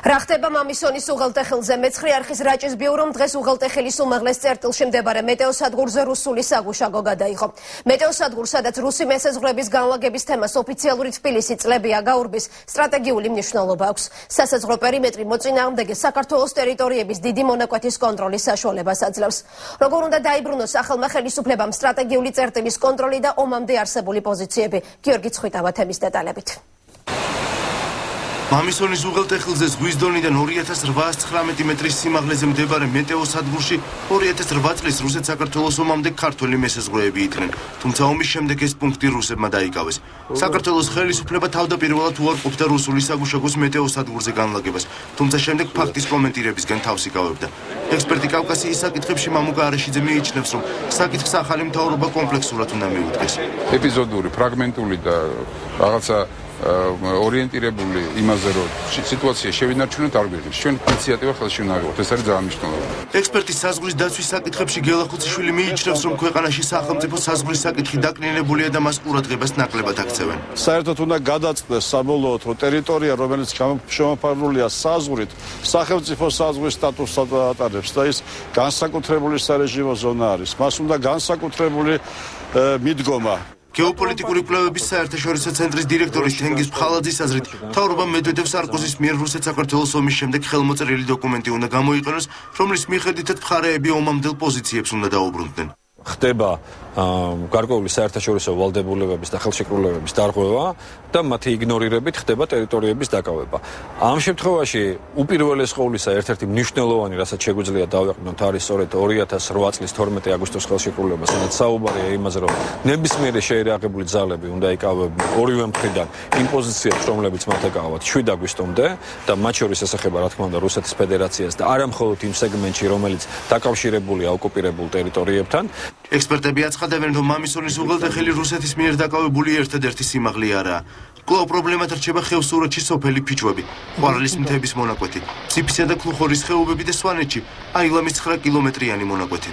რა ხდება მამისონის უღელტეხილზე? მეცხრე არხის რაჭის ბიურომ დღეს უღელტეხილის უმაღლეს წერტილში მდებარე მეტეოსადგურზე რუსული საგუშაგო გადაიღო. მეტეოსადგურს, სადაც რუსი მესაზღვრების განლაგების თემას ოფიციალური თბილისი წლებია გაურბის, სტრატეგიული მნიშვნელობა აქვს. სასაზღვრო პერიმეტრი მოწინააღმდეგე საქართველოს ტერიტორიების დიდი მონაკვეთის კონტროლის საშუალებას აძლევს. როგორ უნდა დაიბრუნოს სახელმა ხელისუფლებამ სტრატეგიული წერტილის კონტროლი და ომამდე არსებული პოზიციები? გიორგი ცხვიტავა თემის დეტალებით. მამისონის უღელტეხილზე ზღვის დონიდან 2819 მეტრის სიმაღლეზე მდებარე მეტეოსადგურში 2008 წლის რუსეთ-საქართველოს ომამდე ქართველი მესაზღვრეები იყვნენ. თუმცა ომის შემდეგ ეს პუნქტი რუსებმა დაიკავეს. საქართველოს ხელისუფლება თავდაპირველად უარყოფდა რუსული საგუშაგოს მეტეოსადგურზე განლაგებას, თუმცა შემდეგ ფაქტის კომენტირებისგან თავს იკავებდა. ექსპერტი კავკასიის საკითხებში მამუკა არაშიძე მიიჩნევს, რომ საკითხს ახალი მთავრობა კომპლექსურად უნდა მიუდგეს. ეპიზოდური, ფრაგმენტული და რაღაცა ორიენტირებული იმაზე, რომ სიტუაცია შევინარჩუნოთ, არ გვერდის. ჩვენ ინიციატივა ხელში უნდა ავიღოთ. ეს არის ძალიან მნიშვნელოვანი. ექსპერტის საზღვრის დაცვის საკითხებში გელა ხუციშვილი მიიჩნევს, რომ ქვეყანაში სახელმწიფო საზღვრის საკითხი დაკნინებულია და მას ყურადღებას ნაკლებად აქცევენ. საერთოდ უნდა გადაწყდეს საბოლოოდ, რომ ტერიტორია, რომელიც შემოფარგლულია საზღვრით, სახელმწიფო საზღვრის სტატუსს ატარებს და ის განსაკუთრებული სარეჟიმო ზონა არის. მას უნდა განსაკუთრებული მიდგომა. გეოპოლიტიკური კვლევების საერთაშორისო ცენტრის დირექტორის თენგიზ ფხალაძის აზრით, მთავრობამ მედვედევ სარკოზის მიერ რუსეთ-საქართველოს ომის შემდეგ ხელმოწერილი დოკუმენტი უნდა გამოიყენოს, რომლის მიხედვითაც მხარეები ომამდელ პოზიციებს უნდა დაუბრუნდნენ. ხდება გარკვეული საერთაშორისო ვალდებულებების და ხელშეკრულებების დარღვევა და მათი იგნორირებით ხდება ტერიტორიების დაკავება. ამ შემთხვევაში უპირველეს ყოვლისა ერთ-ერთი მნიშვნელოვანი, რასაც შეგვიძლია დავეყრდნოთ, არის სწორედ 2008 წლის 12 აგვისტოს ხელშეკრულება, სადაც საუბარია იმაზე, რომ ნებისმიერი შეერაღებული ძალები უნდა იკავებდნენ ორივე მხრიდან იმ პოზიციებს, რომლებიც მათ ეკავათ 7 აგვისტომდე და მათ შორის ესახება, რა თქმა უნდა, რუსეთის ფედერაციას და არა მხოლოდ იმ სეგმენტში, რომელიც დაკავშირებულია ოკუპირებულ ტერიტორიებთან. ექსპერტები აცხადებენ, რომ მამისონის უღელტეხილი რუსეთის მიერ დაკავებული ერთადერთი სიმაღლე არაა. კვლავ პრობლემად რჩება ხევსურეთში სოფელი ფიჩვები, ყვარლის მთების მონაკვეთი, ციფისა და ქლუხორის ხეობები და სვანეთში აილამის 9 კილომეტრიანი მონაკვეთი.